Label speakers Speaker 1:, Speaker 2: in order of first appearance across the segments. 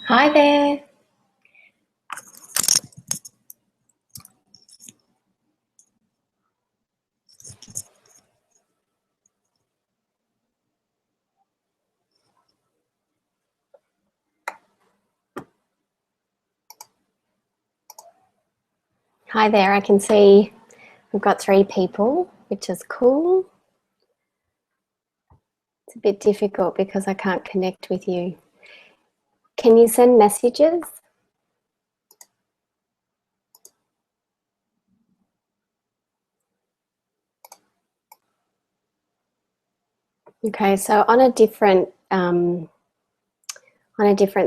Speaker 1: Hi there. Hi there. I can see we've got 3 people, which is cool. It's a bit difficult because I can't connect with you. Can you send messages? Okay, so on a different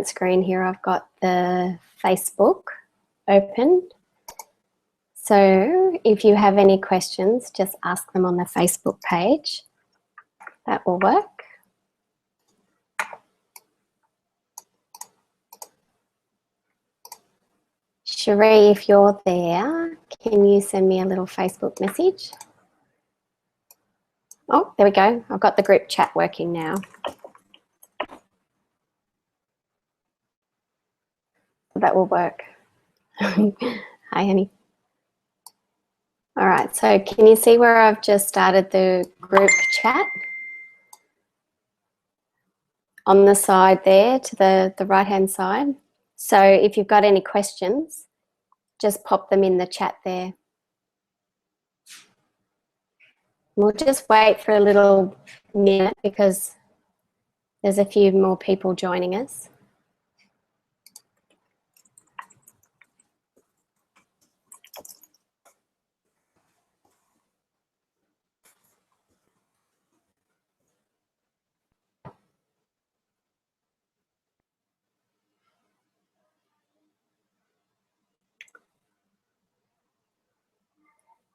Speaker 1: screen here, I've got the Facebook open. So if you have any questions, just ask them on the Facebook page. That will work. Cherie, if you're there, can you send me a little Facebook message? Oh, there we go. I've got the group chat working now. That will work. Hi, honey. All right, so can you see where I've just started the group chat? On the side there to the right-hand side. So if you've got any questions, just pop them in the chat there. We'll just wait for a little minute because there's a few more people joining us.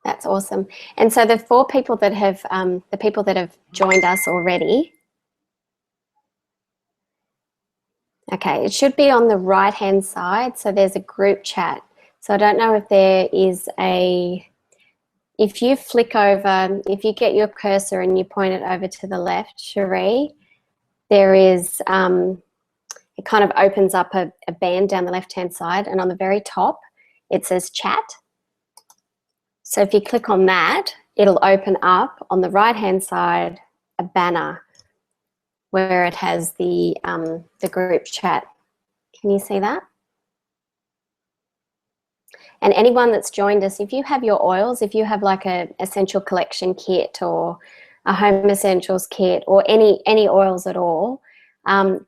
Speaker 1: That's awesome. And so the 4 people that have, the people that have joined us already, okay, it should be on the right-hand side. So there's a group chat. So I don't know if there is a, if you flick over, if you get your cursor and you point it over to the left, Cherie, there is, it kind of opens up a band down the left-hand side, and on the very top, it says chat. So if you click on that, it'll open up on the right-hand side a banner where it has the group chat. Can you see that? And anyone that's joined us, if you have your oils, if you have like a essential collection kit or a home essentials kit or any oils at all,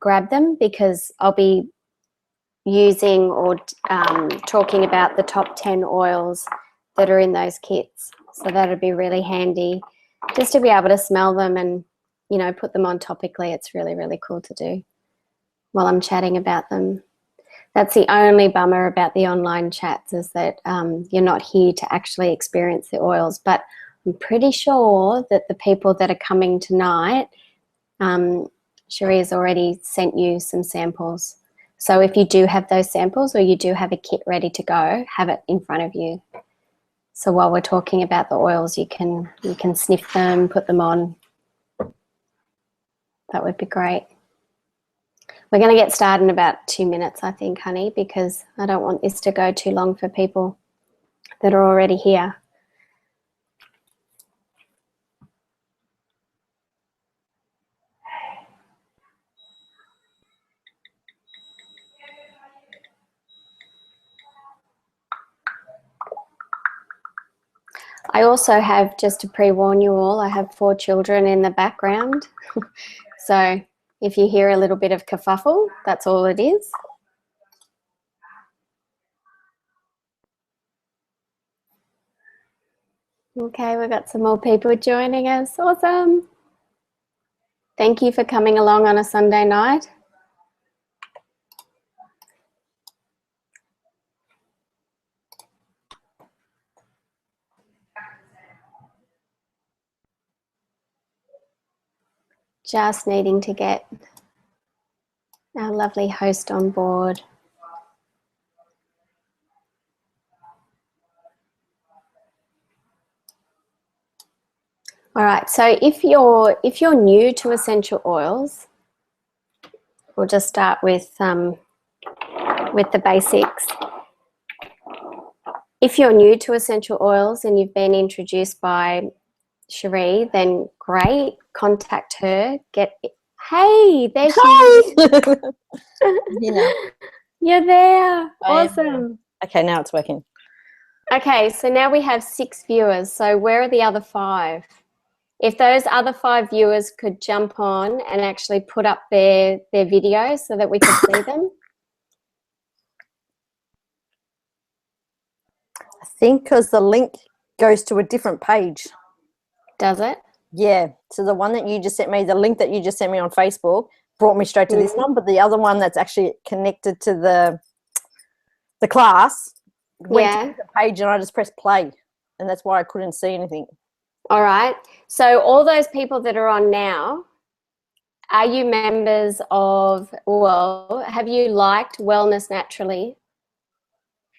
Speaker 1: grab them, because I'll be using or talking about the top 10 oils that are in those kits. So that'd be really handy just to be able to smell them and, you know, put them on topically. It's really, really cool to do while I'm chatting about them. That's the only bummer about the online chats, is that you're not here to actually experience the oils. But I'm pretty sure that the people that are coming tonight, Cherie has already sent you some samples. So if you do have those samples, or you do have a kit ready to go, have it in front of you. So while we're talking about the oils, you can sniff them, put them on. That would be great. We're going to get started in about 2 minutes, I think, honey, because I don't want this to go too long for people that are already here. I also have, just to pre-warn you all, I have 4 children in the background. So if you hear a little bit of kerfuffle, that's all it is. Okay, we've got some more people joining us. Awesome. Thank you for coming along on a Sunday night. Just needing to get our lovely host on board. All right, so if you're new to essential oils, we'll just start with the basics. If you're new to essential oils and you've been introduced by Cherie, then great. Contact her. Hey, there she is. You're there. Awesome.
Speaker 2: Okay, now it's working.
Speaker 1: Okay, so now we have 6 viewers. So where are the other 5? If those other 5 viewers could jump on and actually put up their videos so that we could see them.
Speaker 2: I think because the link goes to a different page.
Speaker 1: Does it?
Speaker 2: Yeah. So the one that you just sent me, the link that you just sent me on Facebook, brought me straight to this one. But the other one that's actually connected to the class went to the page, and I just pressed play, and that's why I couldn't see anything.
Speaker 1: All right. So all those people that are on now, are you members of, well, have you liked Wellness Naturally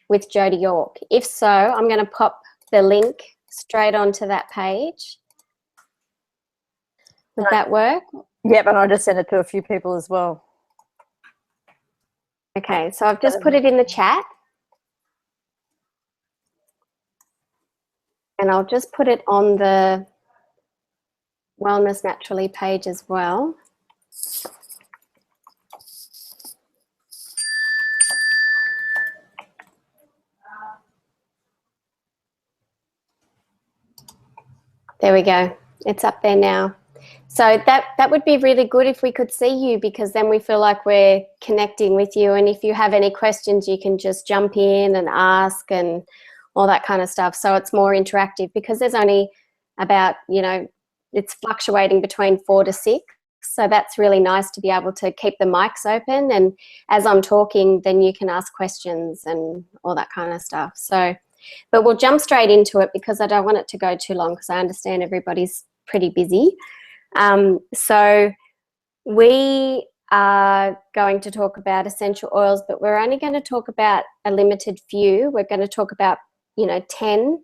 Speaker 1: with Jodie York? If so, I'm going to pop the link straight onto that page. Would that work?
Speaker 2: Yep, and I just sent it to a few people as well.
Speaker 1: Okay, so I've just put it in the chat. And I'll just put it on the Wellness Naturally page as well. There we go. It's up there now. So that would be really good if we could see you, because then we feel like we're connecting with you. And if you have any questions, you can just jump in and ask and all that kind of stuff. So it's more interactive, because there's only about, you know, it's fluctuating between 4 to 6. So that's really nice to be able to keep the mics open. And as I'm talking, then you can ask questions and all that kind of stuff. So, but we'll jump straight into it, because I don't want it to go too long, because I understand everybody's pretty busy. So we are going to talk about essential oils, but we're only going to talk about a limited few. We're going to talk about, you know, 10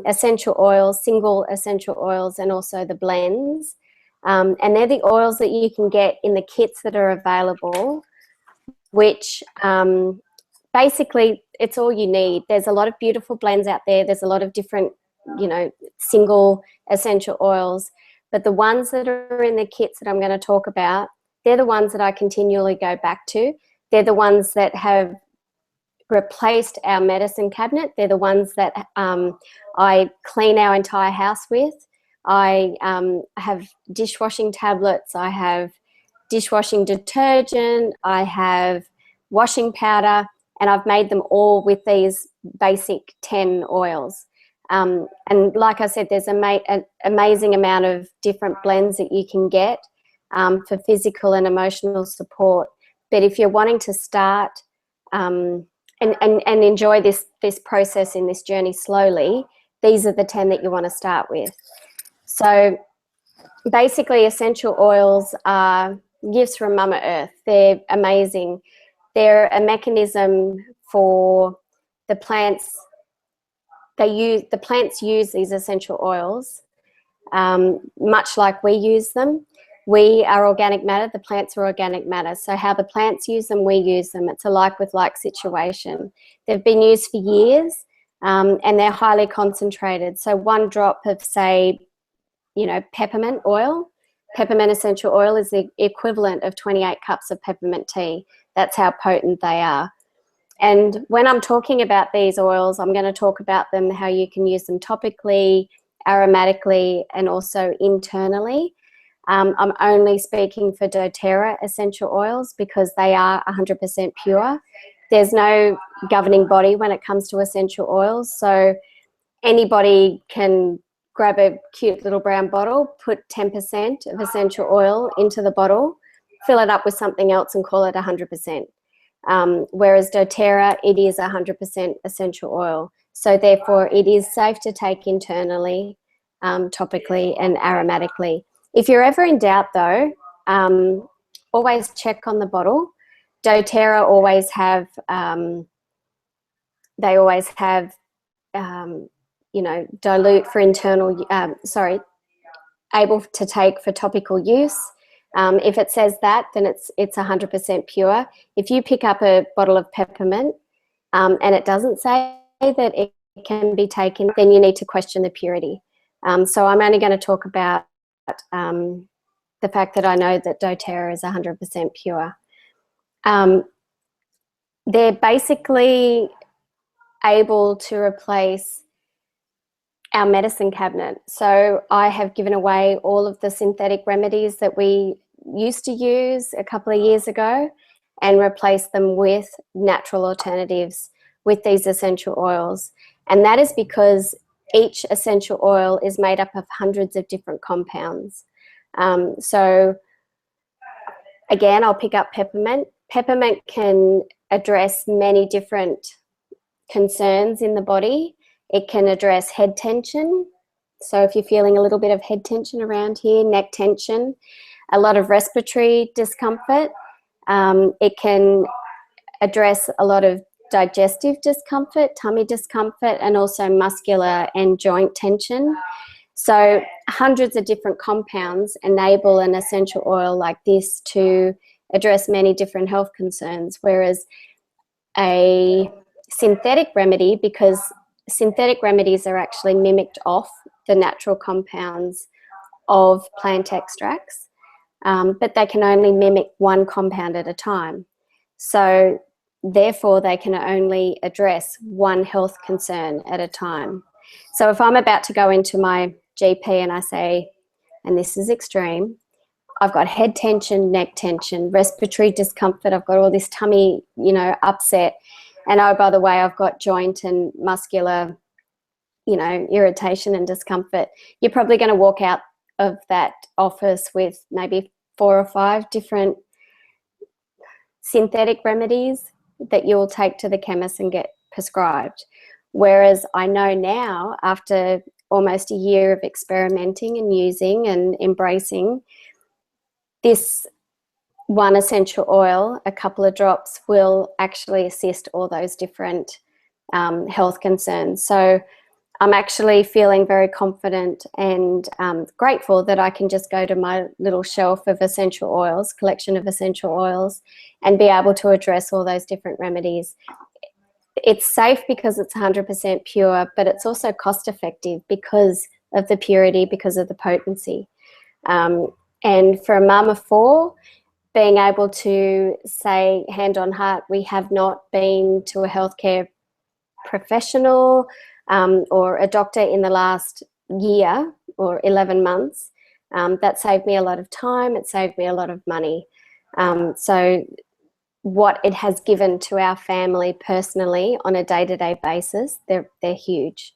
Speaker 1: essential oils, single essential oils, and also the blends. And they're the oils that you can get in the kits that are available, which basically it's all you need. There's a lot of beautiful blends out there. There's a lot of different, you know, single essential oils. But the ones that are in the kits that I'm going to talk about, they're the ones that I continually go back to. They're the ones that have replaced our medicine cabinet. They're the ones that I clean our entire house with. I have dishwashing tablets. I have dishwashing detergent. I have washing powder. And I've made them all with these basic 10 oils. And like I said, there's an amazing amount of different blends that you can get for physical and emotional support. But if you're wanting to start and enjoy this process in this journey slowly, these are the 10 that you want to start with. So basically, essential oils are gifts from Mama Earth. They're amazing. They're a mechanism for the plants. The plants use these essential oils much like we use them. We are organic matter, the plants are organic matter. So how the plants use them, we use them. It's a like with like situation. They've been used for years and they're highly concentrated. So one drop of, say, peppermint oil, peppermint essential oil is the equivalent of 28 cups of peppermint tea. That's how potent they are. And when I'm talking about these oils, I'm going to talk about them, how you can use them topically, aromatically, and also internally. I'm only speaking for doTERRA essential oils because they are 100% pure. There's no governing body when it comes to essential oils. So anybody can grab a cute little brown bottle, put 10% of essential oil into the bottle, fill it up with something else and call it 100%. Whereas doTERRA, it is 100% essential oil. So therefore, it is safe to take internally, topically and aromatically. If you're ever in doubt though, always check on the bottle. doTERRA always have, they always have, dilute for internal, able to take for topical use. If it says that, then it's 100% pure. If you pick up a bottle of peppermint and it doesn't say that it can be taken, then you need to question the purity. So I'm only going to talk about the fact that I know that doTERRA is 100% pure. They're basically able to replace our medicine cabinet. So I have given away all of the synthetic remedies that we used to use a couple of years ago and replaced them with natural alternatives with these essential oils. And that is because each essential oil is made up of hundreds of different compounds. So again, I'll pick up peppermint. Peppermint can address many different concerns in the body. It can address head tension. So if you're feeling a little bit of head tension around here, neck tension, a lot of respiratory discomfort. It can address a lot of digestive discomfort, tummy discomfort, and also muscular and joint tension. So hundreds of different compounds enable an essential oil like this to address many different health concerns, whereas a synthetic remedy, because synthetic remedies are actually mimicked off the natural compounds of plant extracts, but they can only mimic one compound at a time. So therefore, they can only address one health concern at a time. So if I'm about to go into my GP and I say, and this is extreme, I've got head tension, neck tension, respiratory discomfort, I've got all this tummy, upset, and oh, by the way, I've got joint and muscular, irritation and discomfort. You're probably going to walk out of that office with maybe 4 or 5 different synthetic remedies that you'll take to the chemist and get prescribed. Whereas I know now, after almost a year of experimenting and using and embracing, this one essential oil, a couple of drops, will actually assist all those different health concerns. So I'm actually feeling very confident and grateful that I can just go to my little shelf of essential oils, collection of essential oils, and be able to address all those different remedies. It's safe because it's 100% pure, but it's also cost effective because of the purity, because of the potency. And for a mum of 4, being able to say, hand on heart, we have not been to a healthcare professional or a doctor in the last year or 11 months, that saved me a lot of time, it saved me a lot of money. So what it has given to our family personally on a day-to-day basis, they're huge.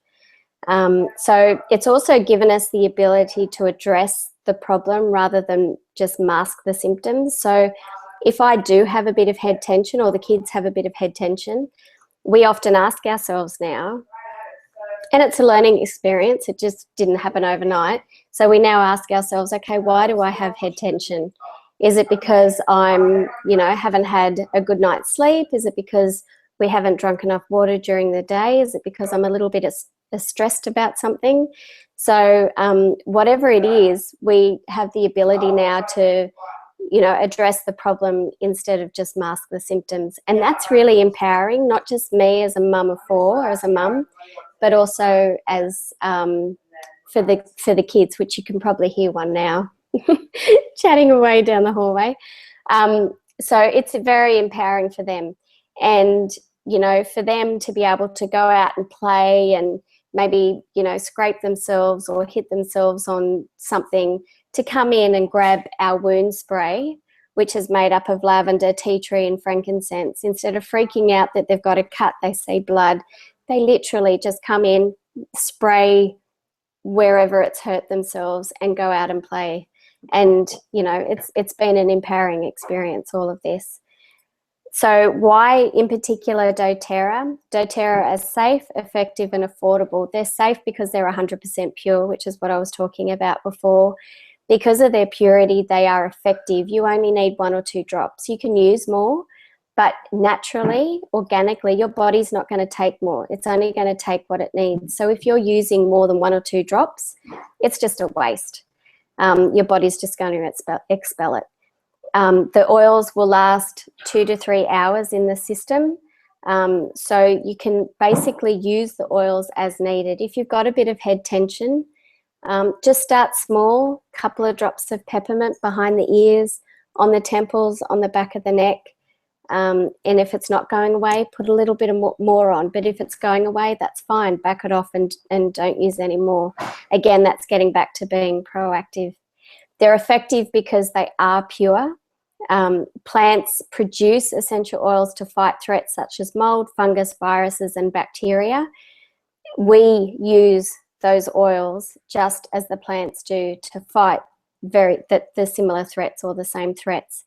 Speaker 1: So it's also given us the ability to address the problem rather than just mask the symptoms. So if I do have a bit of head tension, or the kids have a bit of head tension, we often ask ourselves now, and it's a learning experience, it just didn't happen overnight. So we now ask ourselves, okay, why do I have head tension? Is it because I'm, haven't had a good night's sleep? Is it because we haven't drunk enough water during the day? Is it because I'm a little bit stressed about something? So whatever it is, we have the ability now to, address the problem instead of just mask the symptoms. And that's really empowering, not just me as a mum of 4, as a mum, but also as for the kids, which you can probably hear one now chatting away down the hallway. So it's very empowering for them. And, for them to be able to go out and play and maybe, scrape themselves or hit themselves on something, to come in and grab our wound spray, which is made up of lavender, tea tree and frankincense. Instead of freaking out that they've got a cut, they see blood, they literally just come in, spray wherever it's hurt themselves and go out and play. And, it's been an empowering experience, all of this. So why in particular doTERRA? doTERRA are safe, effective and affordable. They're safe because they're 100% pure, which is what I was talking about before. Because of their purity, they are effective. You only need 1 or 2 drops. You can use more, but naturally, organically, your body's not going to take more. It's only going to take what it needs. So if you're using more than 1 or 2 drops, it's just a waste. Your body's just going to expel it. The oils will last 2 to 3 hours in the system. So you can basically use the oils as needed. If you've got a bit of head tension, just start small, couple of drops of peppermint behind the ears, on the temples, on the back of the neck. And if it's not going away, put a little bit of more on. But if it's going away, that's fine. Back it off and don't use any more. Again, that's getting back to being proactive. They're effective because they are pure. Plants produce essential oils to fight threats such as mold, fungus, viruses, and bacteria. We use those oils just as the plants do to fight the similar threats or the same threats.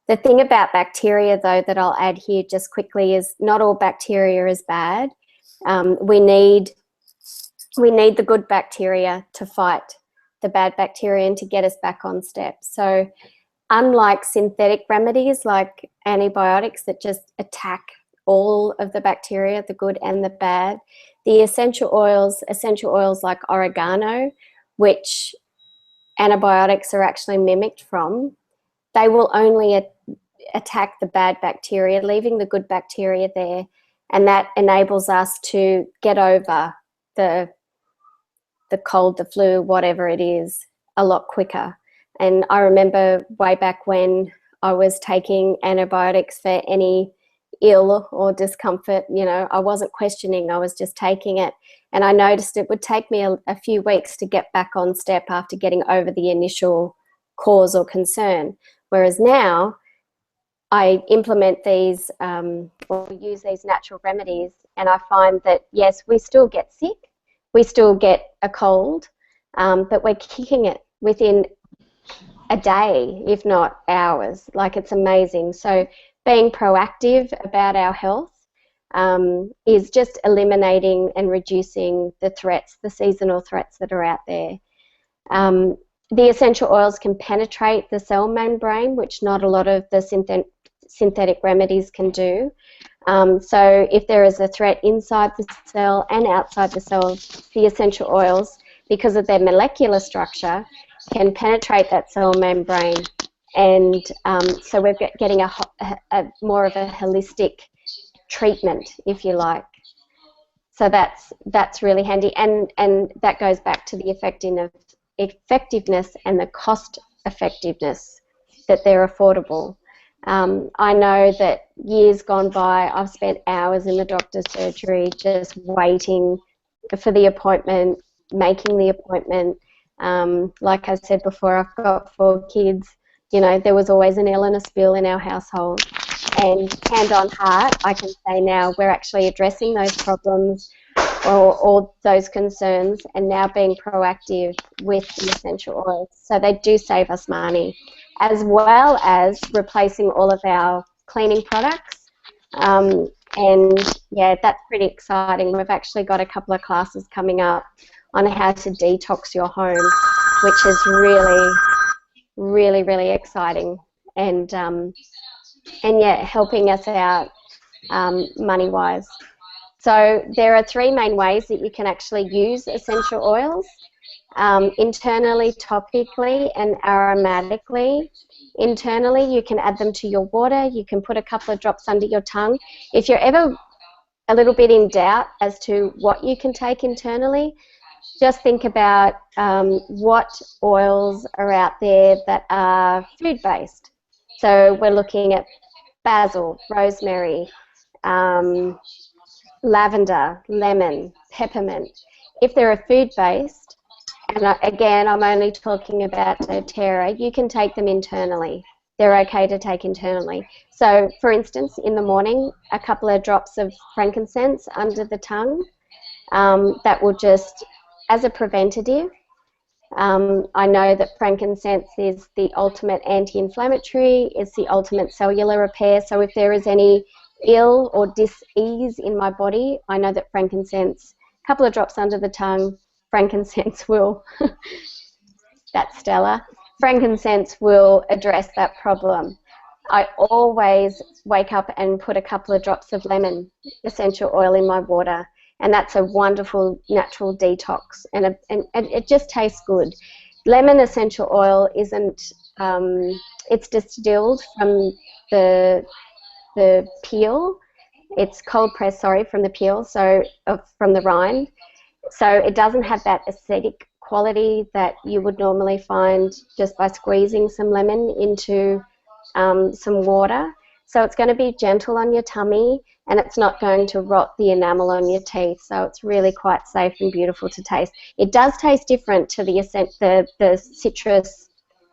Speaker 1: The thing about bacteria, though, that I'll add here just quickly is not all bacteria is bad. We need the good bacteria to fight the bad bacteria and to get us back on step. So unlike synthetic remedies like antibiotics that just attack all of the bacteria, the good and the bad, the essential oils like oregano, which antibiotics are actually mimicked from, they will only attack the bad bacteria, leaving the good bacteria there, and that enables us to get over the cold, the flu, whatever it is, a lot quicker. And I remember way back when I was taking antibiotics for any ill or discomfort, I wasn't questioning, I was just taking it. And I noticed it would take me a few weeks to get back on step after getting over the initial cause or concern. Whereas now I implement these or use these natural remedies, and I find that, yes, we still get sick, we still get a cold, but we're kicking it within a day, if not hours. Like, it's amazing. So being proactive about our health is just eliminating and reducing the threats, the seasonal threats that are out there. The essential oils can penetrate the cell membrane, which not a lot of the synthetic remedies can do. So if there is a threat inside the cell and outside the cell, the essential oils, because of their molecular structure, can penetrate that cell membrane. And so we're getting a more of a holistic treatment, if you like. So that's really handy. And that goes back to the effectiveness and the cost effectiveness, that they're affordable. I know that years gone by, I've spent hours in the doctor's surgery just waiting for the appointment, making the appointment. Like I said before, I've got 4 kids. There was always an ill and a spill in our household. And hand on heart, I can say now we're actually addressing those problems all those concerns, and now being proactive with the essential oils. So they do save us money, as well as replacing all of our cleaning products. And yeah, that's pretty exciting. We've actually got a couple of classes coming up on how to detox your home, which is really, really, really exciting, and yeah, helping us out money-wise. So there are three main ways that you can actually use essential oils: internally, topically, and aromatically. Internally, you can add them to your water. You can put a couple of drops under your tongue. If you're ever a little bit in doubt as to what you can take internally, just think about what oils are out there that are food-based. So we're looking at basil, rosemary, lavender, lemon, peppermint. If they're food-based, and again, I'm only talking about doTERRA, you can take them internally. They're okay to take internally. So, for instance, in the morning, a couple of drops of frankincense under the tongue, that will just, as a preventative, I know that frankincense is the ultimate anti-inflammatory, it's the ultimate cellular repair, so if there is any ill or dis-ease in my body, I know that frankincense, a couple of drops under the tongue, frankincense will, that's Stella, frankincense will address that problem. I always wake up and put a couple of drops of lemon essential oil in my water, and that's a wonderful natural detox, and it just tastes good. Lemon essential oil isn't, it's distilled from the peel. It's cold pressed, sorry, from the peel, so from the rind. So it doesn't have that acidic quality that you would normally find just by squeezing some lemon into some water. So it's going to be gentle on your tummy, and it's not going to rot the enamel on your teeth. So it's really quite safe and beautiful to taste. It does taste different to the citrus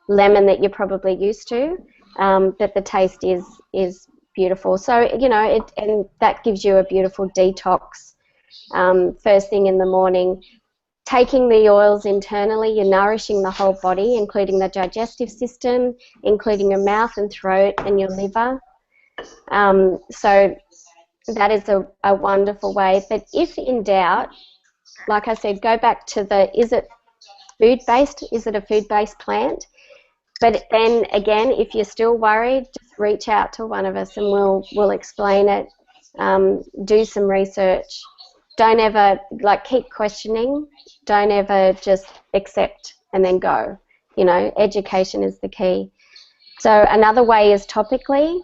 Speaker 1: lemon that you're probably used to, but the taste is beautiful. So, you know, and that gives you a beautiful detox first thing in the morning. Taking the oils internally, you're nourishing the whole body, including the digestive system, including your mouth and throat and your liver. So that is a wonderful way. But if in doubt, like I said, go back to is it food-based? Is it a food-based plant? But then again, if you're still worried, just reach out to one of us and we'll explain it. Do some research. Don't ever, keep questioning. Don't ever just accept and then go. You know, education is the key. So another way is topically.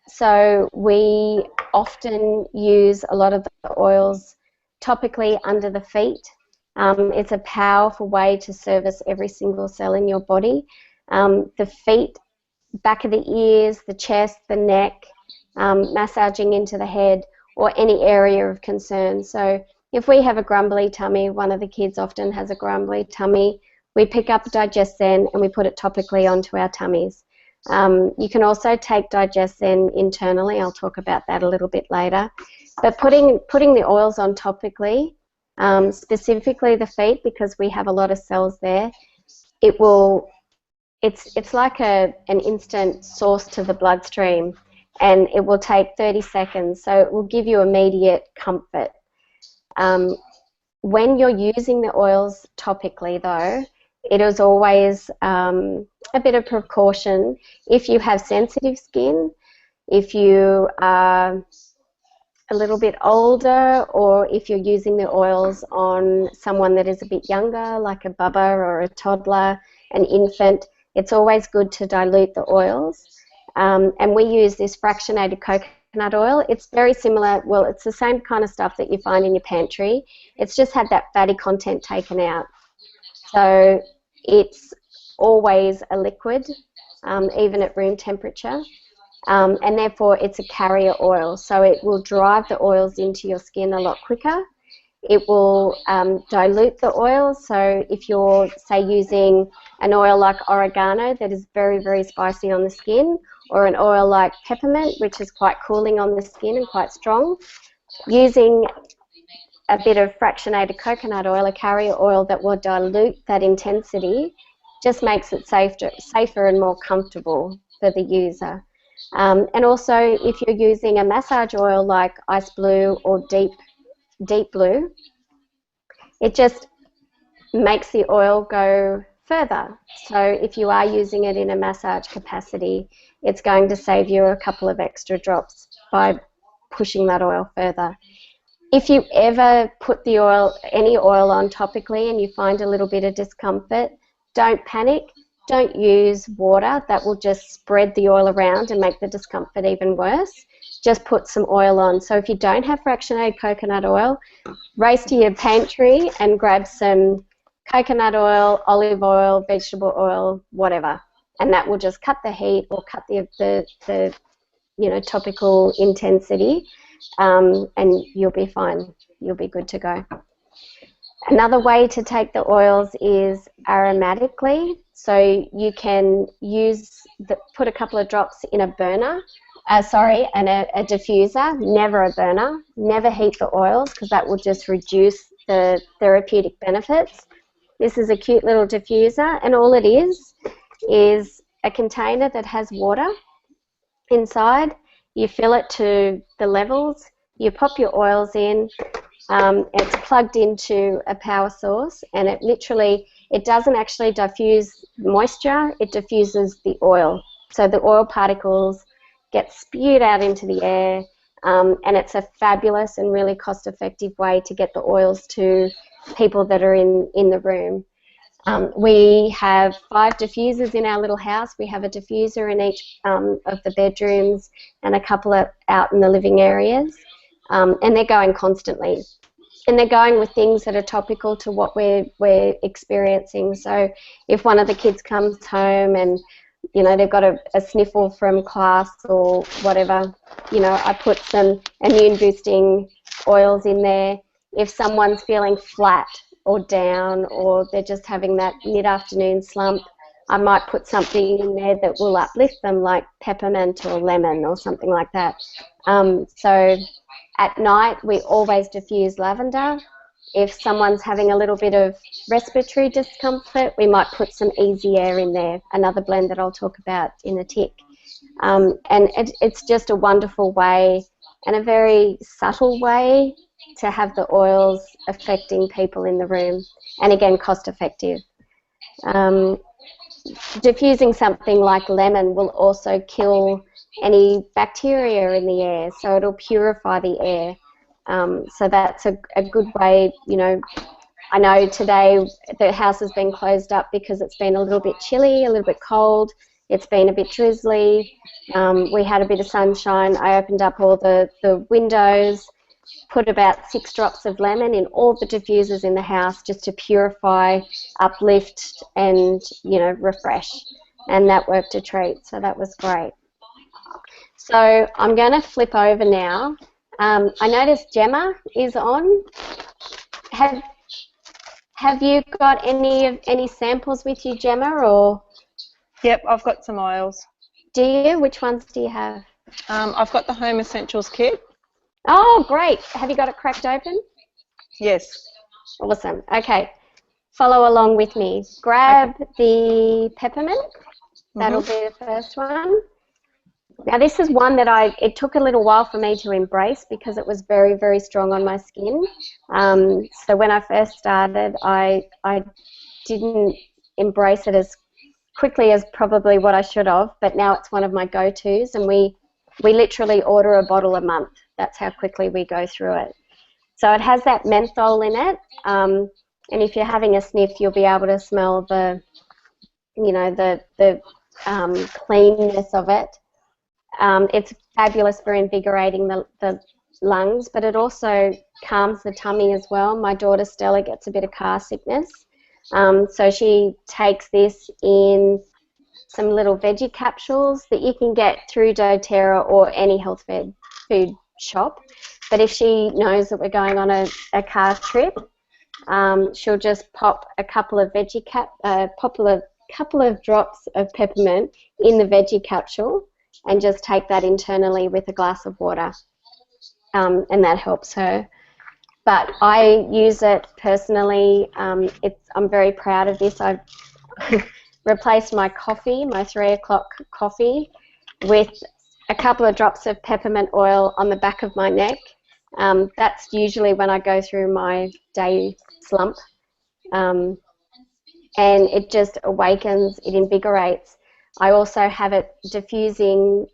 Speaker 1: So we often use a lot of the oils topically under the feet. It's a powerful way to service every single cell in your body. The feet, back of the ears, the chest, the neck, massaging into the head, or any area of concern. So if we have a grumbly tummy, one of the kids often has a grumbly tummy, we pick up Digest-Zen and we put it topically onto our tummies. You can also take Digest-Zen internally. I'll talk about that a little bit later. But putting the oils on topically, specifically the feet, because we have a lot of cells there, it's like an instant source to the bloodstream, and it will take 30 seconds, so it will give you immediate comfort. When you're using the oils topically, though, it is always a bit of precaution. If you have sensitive skin, if you are a little bit older, or if you're using the oils on someone that is a bit younger, like a bubba or a toddler, an infant, it's always good to dilute the oils. And we use this fractionated coconut oil. It's very similar, well, it's the same kind of stuff that you find in your pantry. It's just had that fatty content taken out. So it's always a liquid, even at room temperature. And therefore it's a carrier oil, so it will drive the oils into your skin a lot quicker. It will dilute the oil, so if you're, say, using an oil like oregano that is very, very spicy on the skin, or an oil like peppermint, which is quite cooling on the skin and quite strong, using a bit of fractionated coconut oil, a carrier oil that will dilute that intensity, just makes it safer and more comfortable for the user. And also, if you're using a massage oil like Ice Blue or Deep Blue, it just makes the oil go further. So if you are using it in a massage capacity, it's going to save you a couple of extra drops by pushing that oil further. If you ever put the oil, any oil on topically and you find a little bit of discomfort, don't panic. Don't use water. That will just spread the oil around and make the discomfort even worse. Just put some oil on. So if you don't have fractionated coconut oil, race to your pantry and grab some coconut oil, olive oil, vegetable oil, whatever. And that will just cut the heat or cut the topical intensity, and you'll be fine. You'll be good to go. Another way to take the oils is aromatically. So you can put a couple of drops in a burner, and a diffuser, never a burner. Never heat the oils because that will just reduce the therapeutic benefits. This is a cute little diffuser, and all it is a container that has water inside. You fill it to the levels, you pop your oils in, it's plugged into a power source, and it doesn't actually diffuse moisture, it diffuses the oil. So the oil particles get spewed out into the air, and it's a fabulous and really cost-effective way to get the oils to people that are in the room. We have 5 diffusers in our little house. We have a diffuser in each of the bedrooms and a couple out in the living areas, and they're going constantly. And they're going with things that are topical to what we're experiencing. So if one of the kids comes home and they've got a sniffle from class or whatever, I put some immune boosting oils in there. If someone's feeling flat or down, or they're just having that mid-afternoon slump, I might put something in there that will uplift them, like peppermint or lemon or something like that. So at night, we always diffuse lavender. If someone's having a little bit of respiratory discomfort, we might put some Easy Air in there, another blend that I'll talk about in a tick. And it's just a wonderful way and a very subtle way to have the oils affecting people in the room, and again, cost effective. Diffusing something like lemon will also kill any bacteria in the air, so it'll purify the air. So that's a good way. I know today the house has been closed up because it's been a little bit chilly, a little bit cold. It's been a bit drizzly. We had a bit of sunshine. I opened up all the windows, put about 6 drops of lemon in all the diffusers in the house just to purify, uplift, and refresh. And that worked a treat, so that was great. So I'm going to flip over now. I noticed Gemma is on. Have you got any samples with you, Gemma, or?
Speaker 3: Yep, I've got some oils.
Speaker 1: Do you? Which ones do you have?
Speaker 3: I've got the Home Essentials kit.
Speaker 1: Oh, great. Have you got it cracked open?
Speaker 3: Yes.
Speaker 1: Awesome. Okay. Follow along with me. Grab the peppermint. That'll be the first one. Now, this is one that it took a little while for me to embrace because it was very, very strong on my skin. So when I first started, I didn't embrace it as quickly as probably what I should have, but now it's one of my go-tos, and we literally order a bottle a month. That's how quickly we go through it. So it has that menthol in it, and if you're having a sniff, you'll be able to smell the cleanness of it. It's fabulous for invigorating the lungs, but it also calms the tummy as well. My daughter Stella gets a bit of car sickness, so she takes this in some little veggie capsules that you can get through doTERRA or any health food shop. But if she knows that we're going on a car trip, she'll just pop a couple of couple of drops of peppermint in the veggie capsule and just take that internally with a glass of water, and that helps her. but I use it personally. I'm very proud of this. I've replaced my coffee, my 3 o'clock coffee, with a couple of drops of peppermint oil on the back of my neck. That's usually when I go through my day slump. And it just awakens, it invigorates. I also have it diffusing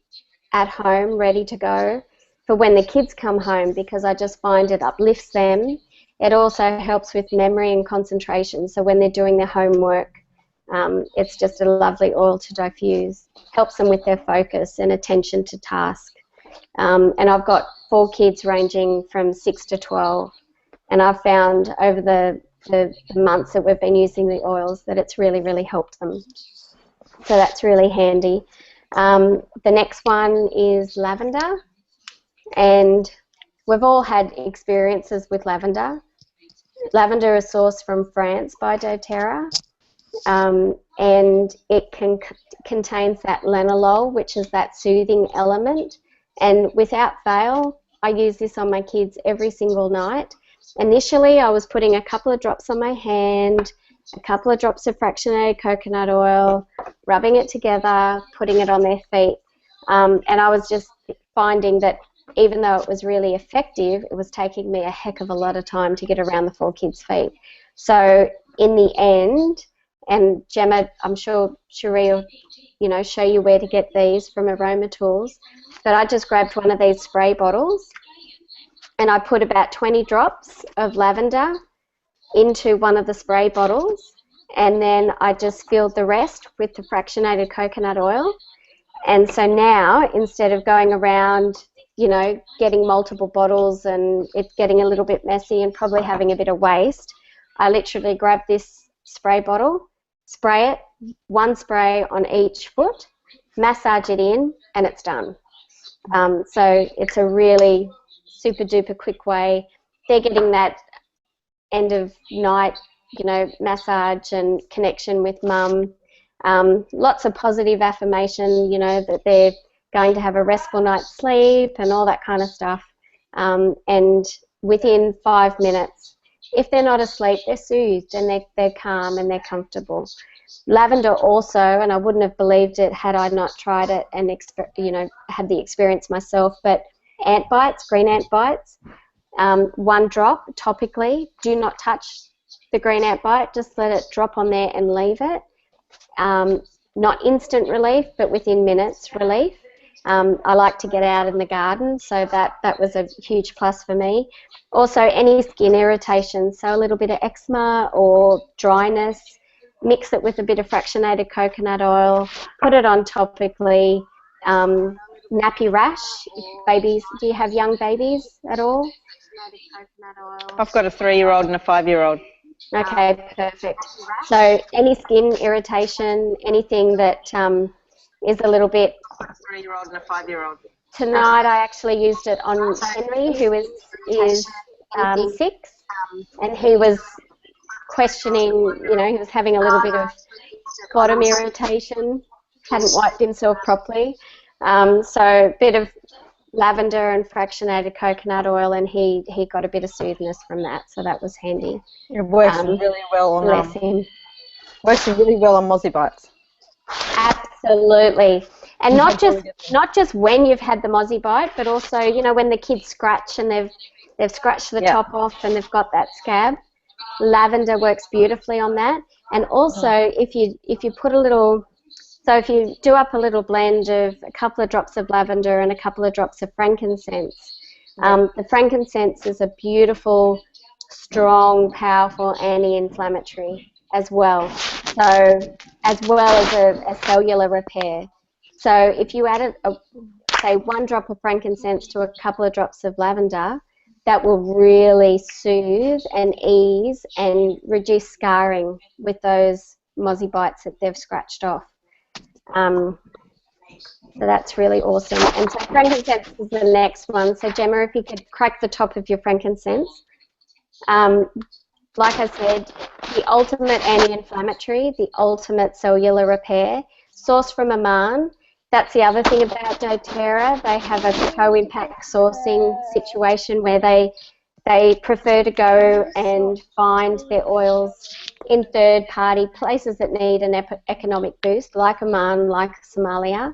Speaker 1: at home, ready to go for when the kids come home, because I just find it uplifts them. It also helps with memory and concentration, so when they're doing their homework, it's just a lovely oil to diffuse. Helps them with their focus and attention to task. And I've got 4 kids ranging from 6 to 12, and I've found over the months that we've been using the oils that it's really, really helped them. So that's really handy. The next one is lavender, and we've all had experiences with lavender. Lavender is sourced from France by doTERRA, and it contains that lanolol, which is that soothing element, and without fail, I use this on my kids every single night. Initially, I was putting a couple of drops on my hand, a couple of drops of fractionated coconut oil, rubbing it together, putting it on their feet, and I was just finding that even though it was really effective, it was taking me a heck of a lot of time to get around the 4 kids' feet. So in the end, and Gemma, I'm sure Cherie will, show you where to get these from Aroma Tools, but I just grabbed one of these spray bottles and I put about 20 drops of lavender into one of the spray bottles, and then I just filled the rest with the fractionated coconut oil. And so now, instead of going around, getting multiple bottles and it getting a little bit messy and probably having a bit of waste, I literally grab this spray bottle, spray it, 1 spray on each foot, massage it in, and it's done. So it's a really super duper quick way. They're getting that end of night, massage and connection with mum. Lots of positive affirmation, that they're going to have a restful night's sleep and all that kind of stuff. And within 5 minutes, if they're not asleep, they're soothed and they're calm and they're comfortable. Lavender also, and I wouldn't have believed it had I not tried it and had the experience myself, but ant bites, green ant bites, 1 drop topically. Do not touch the green ant bite, just let it drop on there and leave it. Not instant relief, but within minutes relief. I like to get out in the garden, so that was a huge plus for me. Also, any skin irritation, so a little bit of eczema or dryness, mix it with a bit of fractionated coconut oil, put it on topically. Nappy rash, babies, do you have young babies at all?
Speaker 3: I've got a 3-year-old and a 5-year-old.
Speaker 1: Okay, perfect. So any skin irritation, anything that is a little bit...
Speaker 3: A 3-year-old and a 5-year-old.
Speaker 1: Tonight I actually used it on Henry, who is 6, and he was questioning, he was having a little bit of bottom irritation, hadn't wiped himself properly. So a bit of lavender and fractionated coconut oil, and he got a bit of soothness from that, so that was handy.
Speaker 2: It works really well on works really well on Mozzie bites.
Speaker 1: Absolutely, and not just when you've had the Mozzie bite, but also when the kids scratch and they've scratched the top off and they've got that scab. Lavender works beautifully on that, and also if you put a little. So if you do up a little blend of a couple of drops of lavender and a couple of drops of frankincense, the frankincense is a beautiful, strong, powerful anti-inflammatory as well. So as well as a cellular repair. So if you added, say, 1 drop of frankincense to a couple of drops of lavender, that will really soothe and ease and reduce scarring with those Mozzie bites that they've scratched off. So that's really awesome. And so frankincense is the next one. So Gemma, if you could crack the top of your frankincense. Like I said, the ultimate anti-inflammatory, the ultimate cellular repair, sourced from Oman. That's the other thing about doTERRA. They have a co-impact sourcing situation where they they prefer to go and find their oils in third-party places that need an economic boost, like Oman, like Somalia.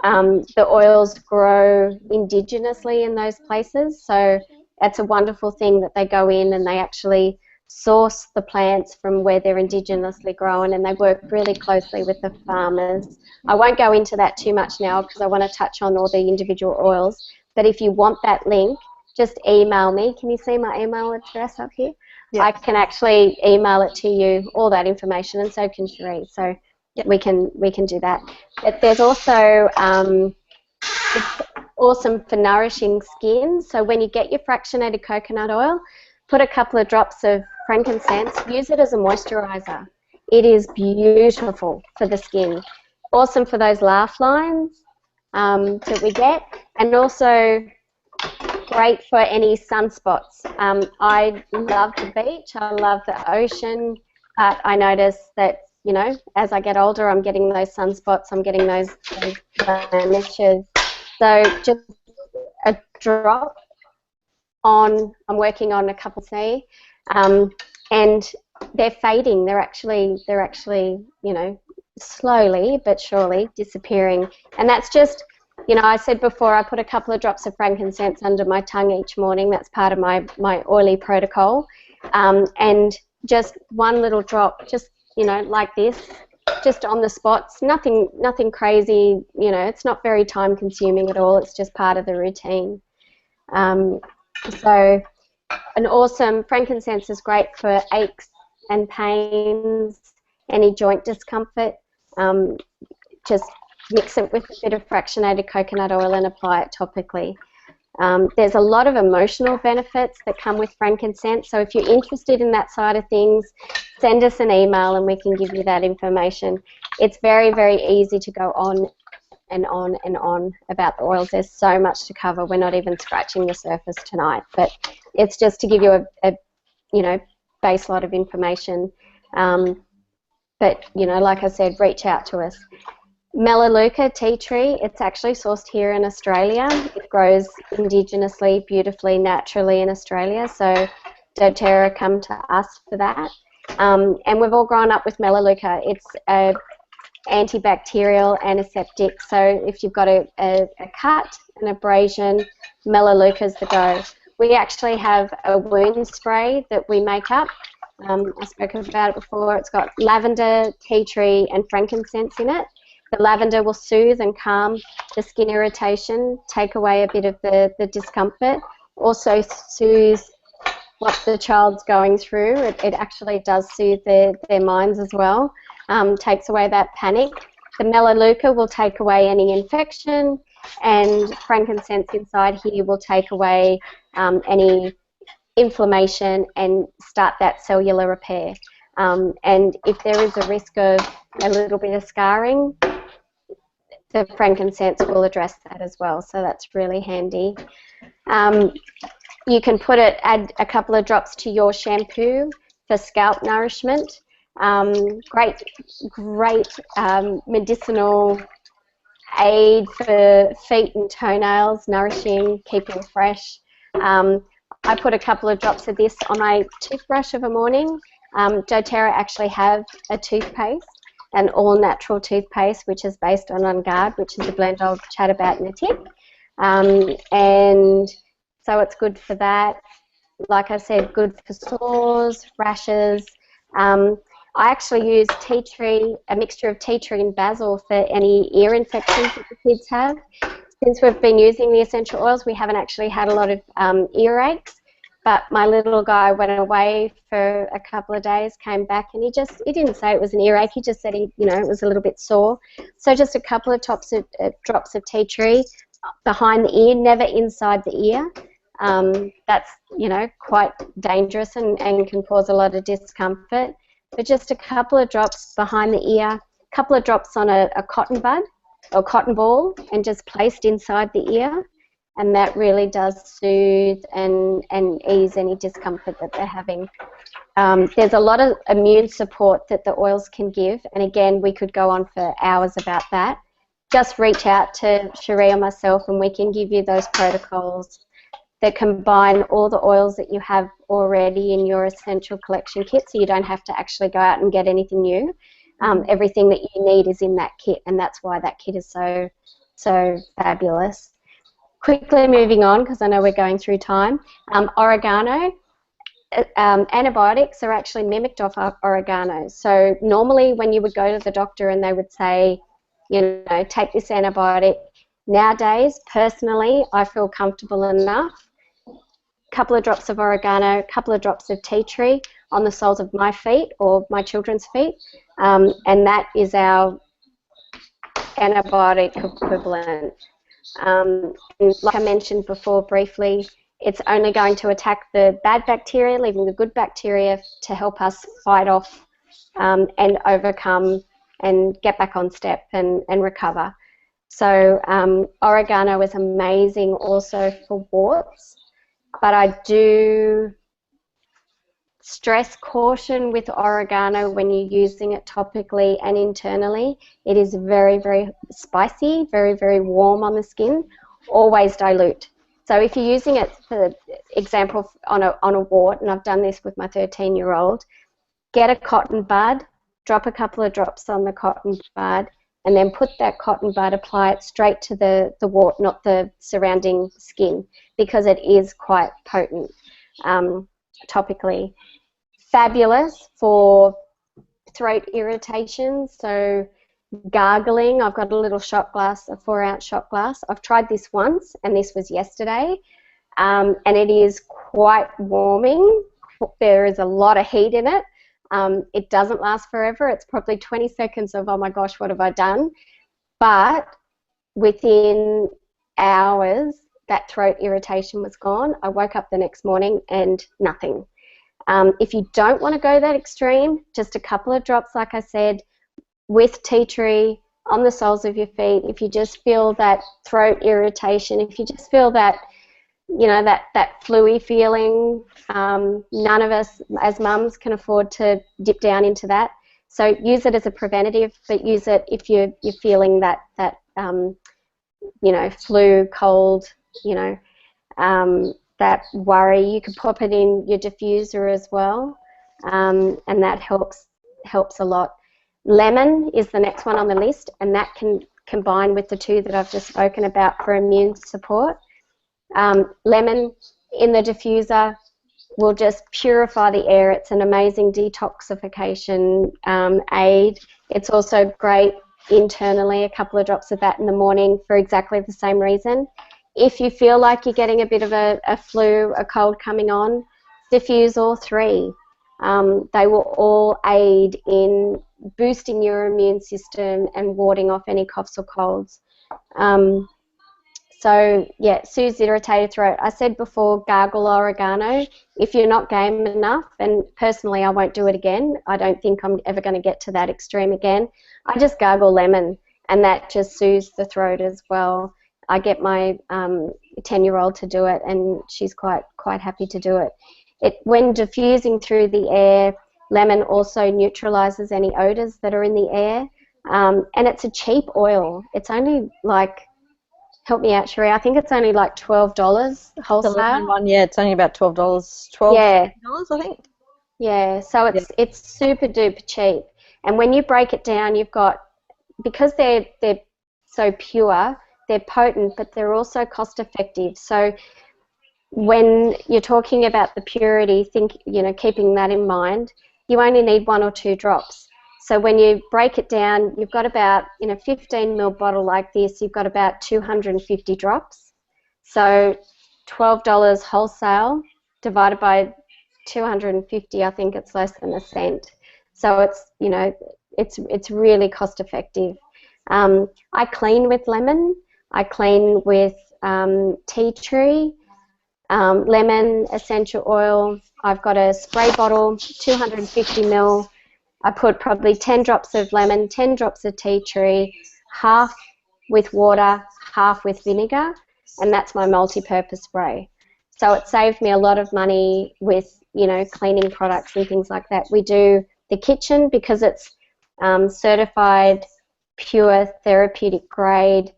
Speaker 1: The oils grow indigenously in those places, so that's a wonderful thing that they go in and they actually source the plants from where they're indigenously grown, and they work really closely with the farmers. I won't go into that too much now because I want to touch on all the individual oils, but if you want that link, just email me. Can you see my email address up here? Yep. I can actually email it to you, all that information, and so can Cherie. So yep, we can do that. But there's also it's awesome for nourishing skin. So when you get your fractionated coconut oil, put a couple of drops of frankincense. Use it as a moisturizer. It is beautiful for the skin. Awesome for those laugh lines that we get, and also great for any sunspots. I love the beach, I love the ocean, but I notice that, you know, as I get older, I'm getting those sunspots, I'm getting those blemishes. So just a drop on, I'm working on a couple C, and they're fading. They're actually, you know, slowly but surely disappearing. And that's just, you know, I said before, I put a couple of drops of frankincense under my tongue each morning. That's part of my oily protocol. And just one little drop, just, you know, like this, just on the spots. Nothing crazy, you know, it's not very time consuming at all. It's just part of the routine. So an awesome, frankincense is great for aches and pains, any joint discomfort. Just mix it with a bit of fractionated coconut oil and apply it topically. There's a lot of emotional benefits that come with frankincense, so if you're interested in that side of things, send us an email and we can give you that information. It's very, very easy to go on and on and on about the oils. There's so much to cover. We're not even scratching the surface tonight, but it's just to give you a you know, base lot of information. But, you know, like I said, reach out to us. Melaleuca tea tree, it's actually sourced here in Australia. It grows indigenously, beautifully, naturally in Australia, so doTERRA come to us for that. And we've all grown up with Melaleuca. It's antibacterial, antiseptic, so if you've got a cut, an abrasion, Melaleuca's the go. We actually have a wound spray that we make up. I spoke about it before. It's got lavender, tea tree, and frankincense in it. The lavender will soothe and calm the skin irritation, take away a bit of the discomfort, also soothe what the child's going through. It actually does soothe their minds as well, takes away that panic. The Melaleuca will take away any infection, and frankincense inside here will take away any inflammation and start that cellular repair. And if there is a risk of a little bit of scarring, the frankincense will address that as well, so that's really handy. You can add a couple of drops to your shampoo for scalp nourishment. Great medicinal aid for feet and toenails, nourishing, keeping fresh. I put a couple of drops of this on my toothbrush of a morning. doTERRA actually have a toothpaste, an all-natural toothpaste, which is based on On Guard, which is a blend I'll chat about in a tick. And so it's good for that. Like I said, good for sores, rashes. I actually use tea tree, a mixture of tea tree and basil for any ear infections that the kids have. Since we've been using the essential oils, we haven't actually had a lot of earaches. But my little guy went away for a couple of days, came back, and he didn't say it was an earache. He just said it was a little bit sore. So just a couple of drops of tea tree behind the ear, never inside the ear. That's quite dangerous and can cause a lot of discomfort. But just a couple of drops behind the ear, a couple of drops on a cotton bud or cotton ball, and just placed inside the ear. And that really does soothe and ease any discomfort that they're having. There's a lot of immune support that the oils can give, and again, we could go on for hours about that. Just reach out to Cherie or myself and we can give you those protocols. that combine all the oils that you have already in your essential collection kit, so you don't have to actually go out and get anything new. Everything that you need is in that kit, and that's why that kit is so fabulous. Quickly moving on, because I know we're going through time. Oregano. Antibiotics are actually mimicked off oregano. So normally when you would go to the doctor and they would say, you know, take this antibiotic, nowadays, personally, I feel comfortable enough. A couple of drops of oregano, a couple of drops of tea tree on the soles of my feet or my children's feet, and that is our antibiotic equivalent. And like I mentioned before briefly, it's only going to attack the bad bacteria, leaving the good bacteria to help us fight off and overcome and get back on step and recover. So oregano is amazing also for warts, but I do stress caution with oregano when you're using it topically and internally. It is very, very spicy, very, very warm on the skin. Always dilute. So if you're using it, for example, on a wart, and I've done this with my 13-year-old, get a cotton bud, drop a couple of drops on the cotton bud, and then put that cotton bud, apply it straight to the wart, not the surrounding skin, because it is quite potent topically. Fabulous for throat irritation, so gargling. I've got a little shot glass, a 4-ounce shot glass. I've tried this once, and this was yesterday, and it is quite warming. There is a lot of heat in it. It doesn't last forever. It's probably 20 seconds of, oh my gosh, what have I done? But within hours, that throat irritation was gone. I woke up the next morning and nothing. If you don't want to go that extreme, just a couple of drops, like I said, with tea tree on the soles of your feet. If you just feel that throat irritation, if you just feel that, you know, that flu-y feeling, none of us as mums can afford to dip down into that. So use it as a preventative, but use it if you're feeling that you know, flu, cold, you know, that worry. You could pop it in your diffuser as well, and that helps a lot. Lemon is the next one on the list, and that can combine with the two that I've just spoken about for immune support. Lemon in the diffuser will just purify the air. It's an amazing detoxification aid. It's also great internally, a couple of drops of that in the morning for exactly the same reason. If you feel like you're getting a bit of a flu, a cold coming on, diffuse all three. They will all aid in boosting your immune system and warding off any coughs or colds. So, yeah, soothes irritated throat. I said before, gargle oregano. If you're not game enough, and personally I won't do it again, I don't think I'm ever going to get to that extreme again, I just gargle lemon, and that just soothes the throat as well. I get my 10-year-old to do it, and she's quite happy to do it. When diffusing through the air, lemon also neutralizes any odors that are in the air, and it's a cheap oil. It's only like, help me out, Sheree, I think it's only like $12 wholesale.
Speaker 2: The lemon one, yeah, it's only about $12. $12,
Speaker 1: yeah.
Speaker 2: I think.
Speaker 1: Yeah, so it's super duper cheap. And when you break it down, you've got, because they're so pure, they're potent, but they're also cost effective. So when you're talking about the purity, keeping that in mind, you only need 1 or 2 drops. So when you break it down, you've got about, in a 15 ml bottle like this, you've got about 250 drops. So $12 wholesale divided by 250, I think it's less than a cent. So it's, it's really cost effective. I clean with lemon. I clean with tea tree, lemon essential oil. I've got a spray bottle, 250 ml. I put probably 10 drops of lemon, 10 drops of tea tree, half with water, half with vinegar, and that's my multi-purpose spray. So it saved me a lot of money with, cleaning products and things like that. We do the kitchen because it's certified pure therapeutic grade.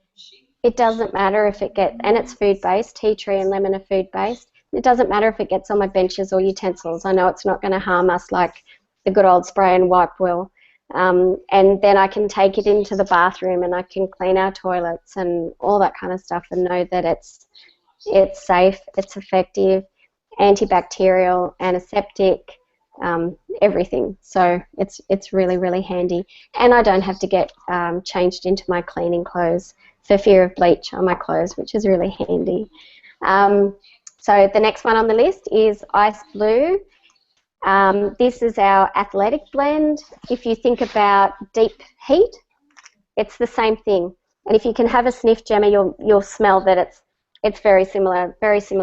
Speaker 1: It doesn't matter if it gets, and it's food-based, tea tree and lemon are food-based. It doesn't matter if it gets on my benches or utensils. I know it's not going to harm us like the good old spray and wipe will. And then I can take it into the bathroom and I can clean our toilets and all that kind of stuff and know that it's safe, it's effective, antibacterial, antiseptic, everything. So it's really, really handy. And I don't have to get changed into my cleaning clothes for fear of bleach on my clothes, which is really handy. So the next one on the list is Ice Blue. This is our athletic blend. If you think about deep heat, it's the same thing. And if you can have a sniff, Gemma, you'll smell that it's very similar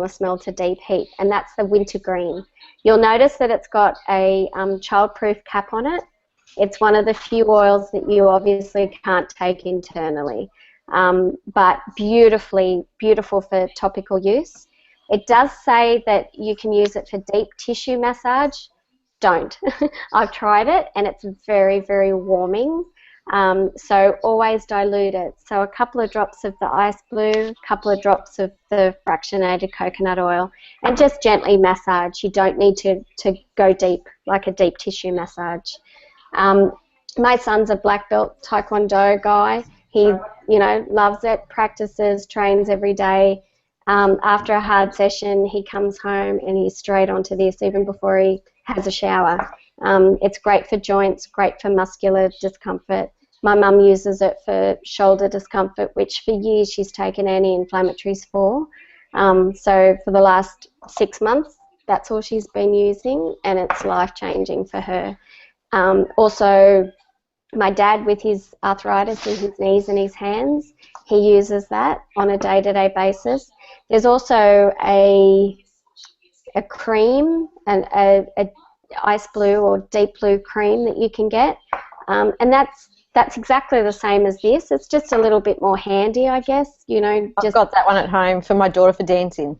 Speaker 1: smell to deep heat, and that's the wintergreen. You'll notice that it's got a childproof cap on it. It's one of the few oils that you obviously can't take internally, but beautiful for topical use. It does say that you can use it for deep tissue massage. Don't. I've tried it and it's very, very warming. So always dilute it. So a couple of drops of the Ice Blue, a couple of drops of the fractionated coconut oil, and just gently massage. You don't need to go deep, like a deep tissue massage. My son's a black belt Taekwondo guy. He, loves it, practices, trains every day. After a hard session, he comes home and he's straight onto this even before he has a shower. It's great for joints, great for muscular discomfort. My mum uses it for shoulder discomfort, which for years she's taken anti-inflammatories for. So for the last 6 months, that's all she's been using, and it's life-changing for her. Also, my dad, with his arthritis in his knees and his hands, he uses that on a day-to-day basis. There's also a cream, a Ice Blue or Deep Blue cream that you can get, and that's exactly the same as this. It's just a little bit more handy, I guess.
Speaker 2: I've got that one at home for my daughter for dancing.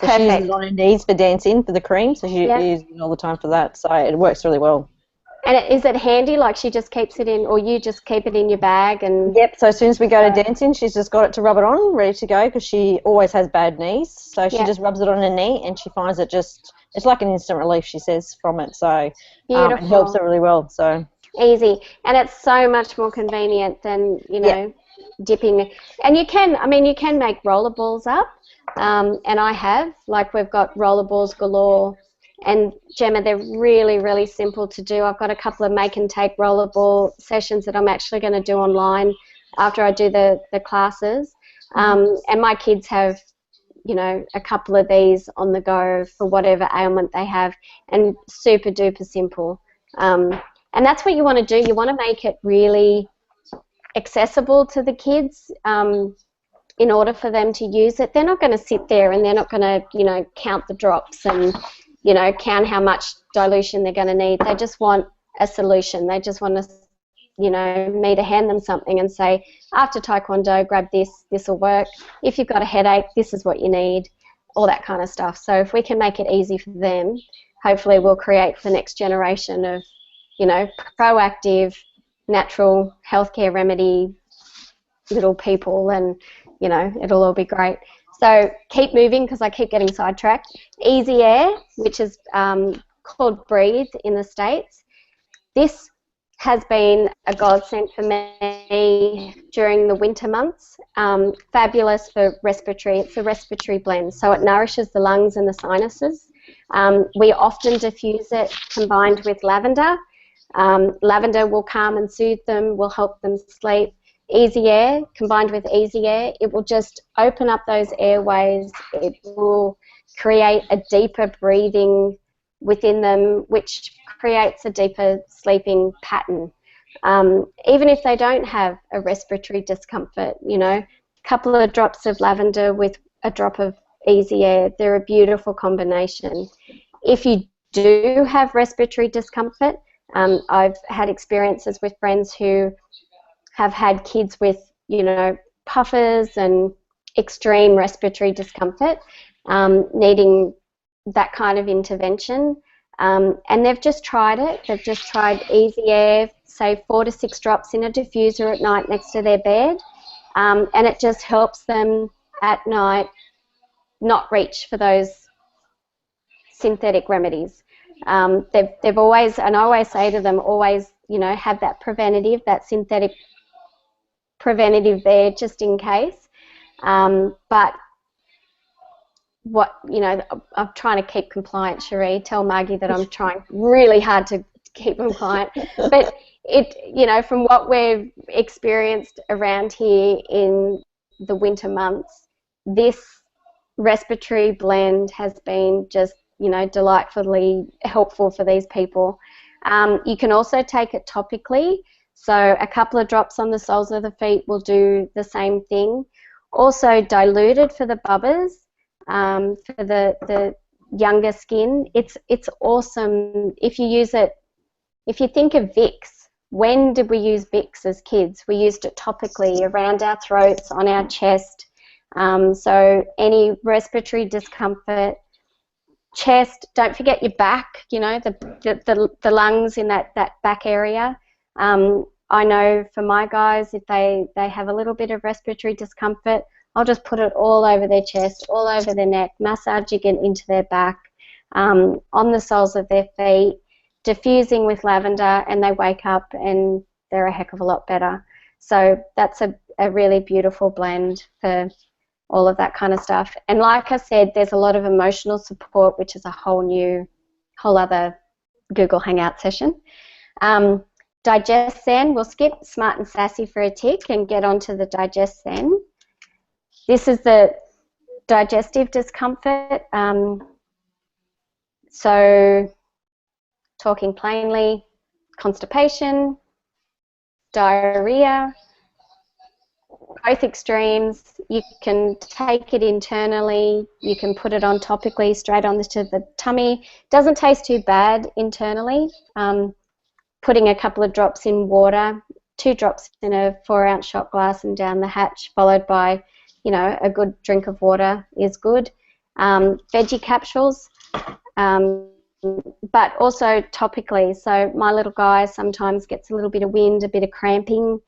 Speaker 2: So
Speaker 1: Perfect.
Speaker 2: She uses it on her knees for dancing, for the cream, so she uses it all the time for that. So it works really well.
Speaker 1: And is it handy, like she just keeps it in, or you just keep it in your bag? And
Speaker 2: Yep, so as soon as we go to dancing, she's just got it to rub it on, ready to go, because she always has bad knees. So she just rubs it on her knee, and she finds it it's like an instant relief, she says, from it. So it helps her really well. So
Speaker 1: easy. And it's so much more convenient than, dipping. And you can make rollerballs up, and I have. Like, we've got rollerballs galore. And Gemma, they're really, really simple to do. I've got a couple of make and take rollerball sessions that I'm actually going to do online after I do the classes. And my kids have, a couple of these on the go for whatever ailment they have, and super duper simple. And that's what you want to do. You want to make it really accessible to the kids in order for them to use it. They're not going to sit there and they're not going to, count the drops and count how much dilution they're going to need. They just want a solution. They just want me to hand them something and say, after Taekwondo, grab this will work. If you've got a headache, this is what you need, all that kind of stuff. So if we can make it easy for them, hopefully we'll create the next generation of, proactive, natural healthcare remedy little people, and, it'll all be great. So keep moving, because I keep getting sidetracked. Easy Air, which is called Breathe in the States. This has been a godsend for me during the winter months. Fabulous for respiratory. It's a respiratory blend, so it nourishes the lungs and the sinuses. We often diffuse it combined with lavender. Lavender will calm and soothe them, will help them sleep. Easy Air, combined with Easy Air, it will just open up those airways. It will create a deeper breathing within them, which creates a deeper sleeping pattern. Even if they don't have a respiratory discomfort, a couple of drops of lavender with a drop of Easy Air, they're a beautiful combination. If you do have respiratory discomfort, I've had experiences with friends who have had kids with, puffers and extreme respiratory discomfort, needing that kind of intervention. And they've just tried it. They've just tried Easy Air, say 4 to 6 drops in a diffuser at night next to their bed, and it just helps them at night not reach for those synthetic remedies. They've always, and I always say to them, always, you know, have that preventative, that synthetic preventative there just in case. But what, you know, I'm trying to keep compliant, Cherie. Tell Margie that I'm trying really hard to keep compliant. But it, you know, from what we've experienced around here in the winter months, this respiratory blend has been just, you know, delightfully helpful for these people. You can also take it topically. So a couple of drops on the soles of the feet will do the same thing. Also diluted for the bubbers, for the younger skin. It's awesome if you use it. If you think of Vicks, when did we use Vicks as kids? We used it topically around our throats, on our chest. So any respiratory discomfort, chest, don't forget your back, you know, the lungs in that back area. I know for my guys, if they have a little bit of respiratory discomfort, I'll just put it all over their chest, all over their neck, massaging it into their back, on the soles of their feet, diffusing with lavender, and they wake up and they're a heck of a lot better. So that's a really beautiful blend for all of that kind of stuff. And like I said, there's a lot of emotional support, which is a whole other Google Hangout session. Digest Zen, we'll skip Smart and Sassy for a tick and get on to the Digest Zen. This is the digestive discomfort. So talking plainly, constipation, diarrhea, both extremes. You can take it internally, you can put it on topically straight onto the tummy. Doesn't taste too bad internally. Putting a couple of drops in water, 2 drops in a 4-ounce shot glass and down the hatch, followed by, you know, a good drink of water is good. Veggie capsules, but also topically. So my little guy sometimes gets a little bit of wind, a bit of cramping,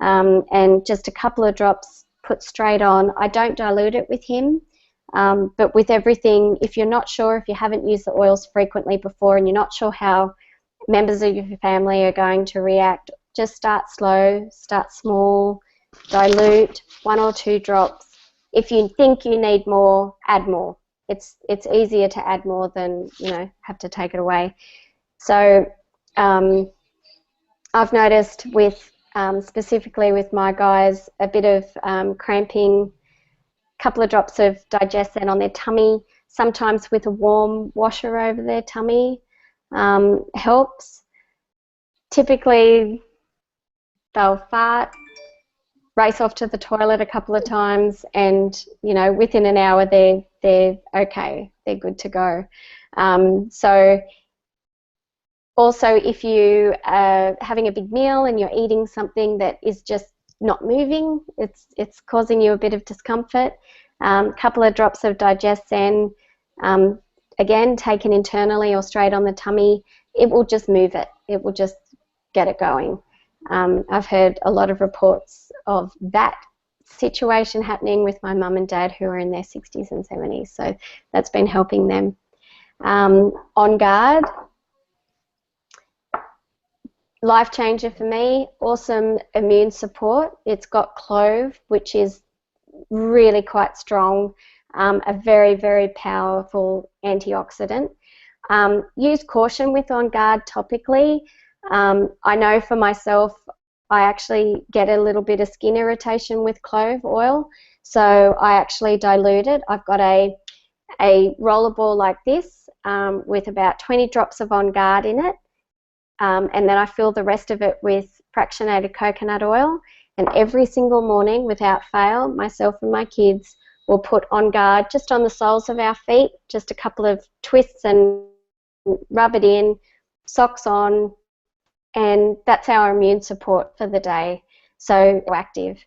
Speaker 1: and just a couple of drops put straight on. I don't dilute it with him, but with everything, if you're not sure, if you haven't used the oils frequently before and you're not sure how members of your family are going to react, just start slow, start small, dilute 1 or 2 drops. If you think you need more, add more. It's easier to add more than, you know, have to take it away. So I've noticed with specifically with my guys, a bit of cramping, a couple of drops of Digest Zen on their tummy, sometimes with a warm washer over their tummy helps. Typically they'll fart, race off to the toilet a couple of times, and, you know, within an hour they're okay, they're good to go. So also, if you are having a big meal and you're eating something that is just not moving, it's causing you a bit of discomfort, couple of drops of Digest Zen, again, taken internally or straight on the tummy, it will just move it. It will just get it going. I've heard a lot of reports of that situation happening with my mum and dad who are in their 60s and 70s, so that's been helping them. On Guard, life changer for me, awesome immune support. It's got clove, which is really quite strong, a very, very powerful antioxidant. Use caution with On Guard topically. I know for myself, I actually get a little bit of skin irritation with clove oil, so I actually dilute it. I've got a rollerball like this with about 20 drops of On Guard in it, and then I fill the rest of it with fractionated coconut oil, and every single morning without fail, myself and my kids will put On Guard just on the soles of our feet, just a couple of twists and rub it in, socks on, and that's our immune support for the day. So active.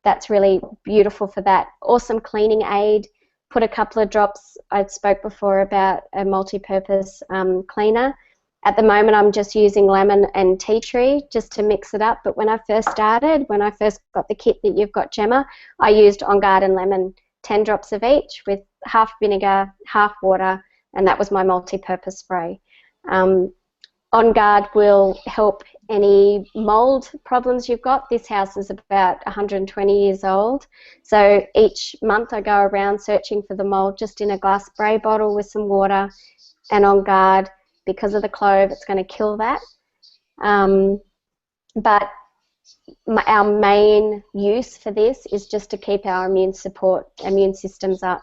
Speaker 1: That's really beautiful for that. Awesome cleaning aid. Put a couple of drops, I spoke before about a multi-purpose cleaner. At the moment, I'm just using lemon and tea tree just to mix it up. But when I first started, when I first got the kit that you've got, Gemma, I used On Guard and lemon, 10 drops of each with half vinegar, half water, and that was my multi-purpose spray. On Guard will help any mold problems you've got. This house is about 120 years old. So each month I go around searching for the mold just in a glass spray bottle with some water, and On Guard, because of the clove, it's going to kill that. But our main use for this is just to keep our immune systems up.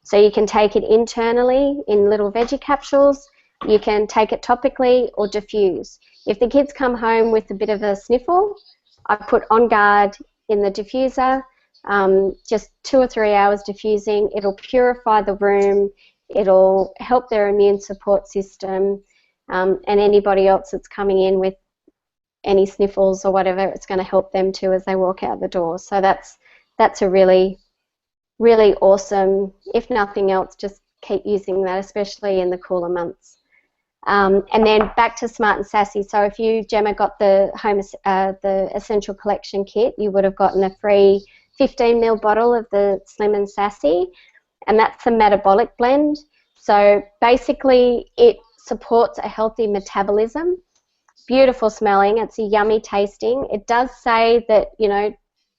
Speaker 1: So you can take it internally in little veggie capsules. You can take it topically or diffuse. If the kids come home with a bit of a sniffle, I put On Guard in the diffuser, just 2 or 3 hours diffusing. It'll purify the room. It'll help their immune support system, and anybody else that's coming in with any sniffles or whatever, it's going to help them too as they walk out the door. So that's a really, really awesome, if nothing else, just keep using that, especially in the cooler months. And then back to Smart and Sassy. So if you, Gemma, got the Essential Collection kit, you would have gotten a free 15ml bottle of the Slim and Sassy, and that's a metabolic blend. So basically it supports a healthy metabolism. Beautiful smelling, it's a yummy tasting. It does say that,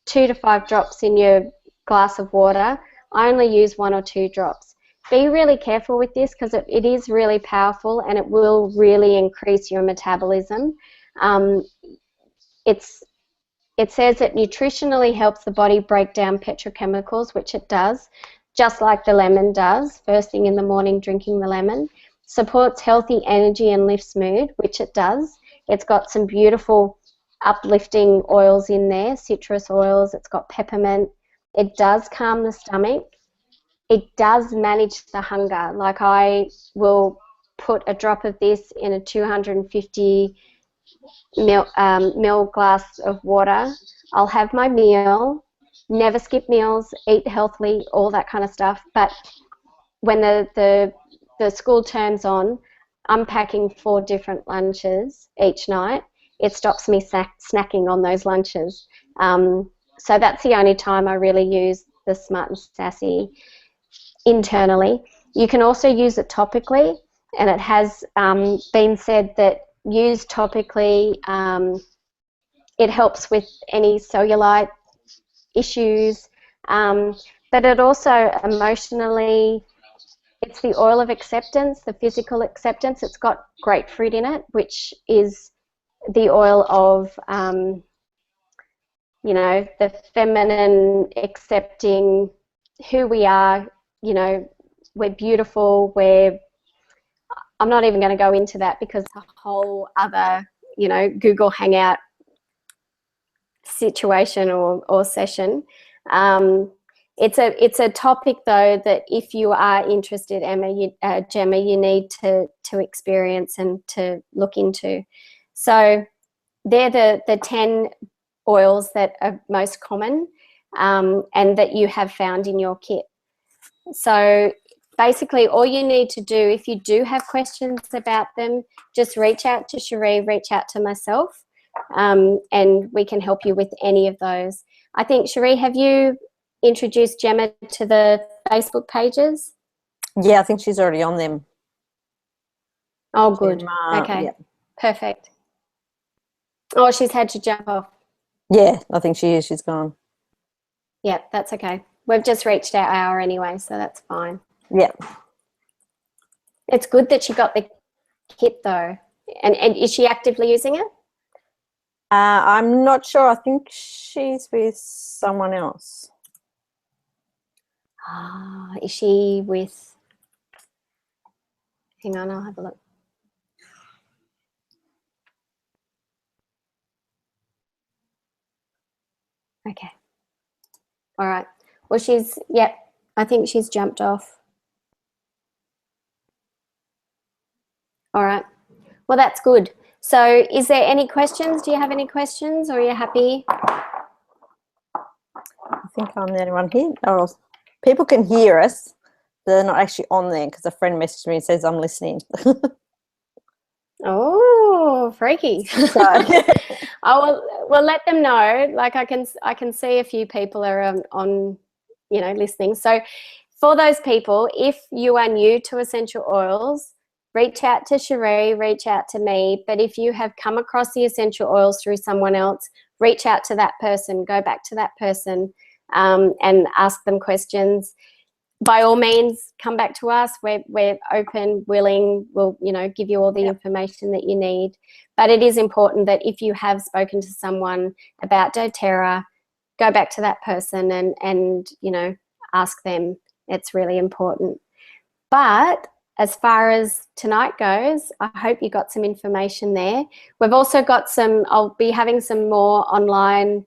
Speaker 1: 2 to 5 drops in your glass of water. I only use 1 or 2 drops. Be really careful with this because it is really powerful and it will really increase your metabolism. It says it nutritionally helps the body break down petrochemicals, which it does, just like the lemon does, first thing in the morning drinking the lemon. Supports healthy energy and lifts mood, which it does. It's got some beautiful uplifting oils in there, citrus oils. It's got peppermint. It does calm the stomach. It does manage the hunger. Like I will put a drop of this in a 250 ml glass of water. I'll have my meal, never skip meals, eat healthily, all that kind of stuff. But when the school term's on, I'm packing 4 different lunches each night. It stops me snacking on those lunches. So that's the only time I really use the Smart and Sassy internally. You can also use it topically, and it has been said that used topically, it helps with any cellulite issues, but it also emotionally, it's the oil of acceptance, the physical acceptance. It's got grapefruit in it, which is the oil of, the feminine, accepting who we are. We're beautiful. I'm not even going to go into that because it's a whole other, Google Hangout situation or session. It's a topic though that if you are interested, Gemma, you need to experience and to look into. So they're the 10 oils that are most common and that you have found in your kit. So basically all you need to do, if you do have questions about them, just reach out to Cherie, reach out to myself, and we can help you with any of those. I think, Cherie, have you introduced Gemma to the Facebook pages?
Speaker 2: Yeah, I think she's already on them.
Speaker 1: Oh, good. Okay, yeah. Perfect. Oh, she's had to jump off.
Speaker 2: Yeah, I think she is. She's gone.
Speaker 1: Yeah, that's okay. We've just reached our hour anyway, so that's fine.
Speaker 2: Yeah.
Speaker 1: It's good that she got the kit though. And is she actively using it?
Speaker 2: I'm not sure. I think she's with someone else.
Speaker 1: Is she with... Hang on, I'll have a look. Okay. All right. Well, I think she's jumped off. All right. Well, that's good. So is there any questions? Do you have any questions, or are you happy?
Speaker 2: I think I'm the only one here. Oh, people can hear us. They're not actually on there because a friend messaged me and says I'm listening.
Speaker 1: Oh, freaky.
Speaker 2: So,
Speaker 1: Well, let them know. Like I can see a few people are on, listening. So for those people, if you are new to essential oils, reach out to Cherie, reach out to me. But if you have come across the essential oils through someone else, reach out to that person, go back to that person, and ask them questions. By all means, come back to us. We're open, willing. We'll, give you all the information that you need. But it is important that if you have spoken to someone about doTERRA, go back to that person and ask them. It's really important. But as far as tonight goes, I hope you got some information there. We've also got I'll be having some more online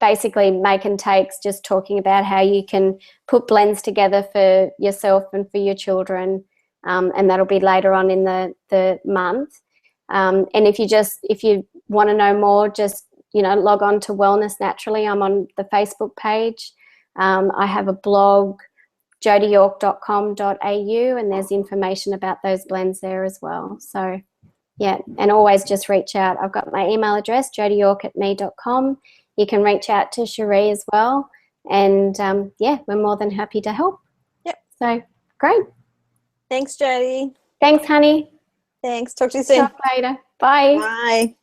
Speaker 1: basically make and takes, just talking about how you can put blends together for yourself and for your children, and that'll be later on in the month. And if you want to know more, just log on to Wellness Naturally. I'm on the Facebook page. I have a blog, jodiyork.com.au, and there's information about those blends there as well. So yeah, and always just reach out. I've got my email address, jodiyork@me.com. You can reach out to Cherie as well. And we're more than happy to help.
Speaker 2: Yep.
Speaker 1: So great.
Speaker 2: Thanks, Jody.
Speaker 1: Thanks, honey.
Speaker 2: Thanks. Talk to you soon.
Speaker 1: Talk later. Bye.
Speaker 2: Bye.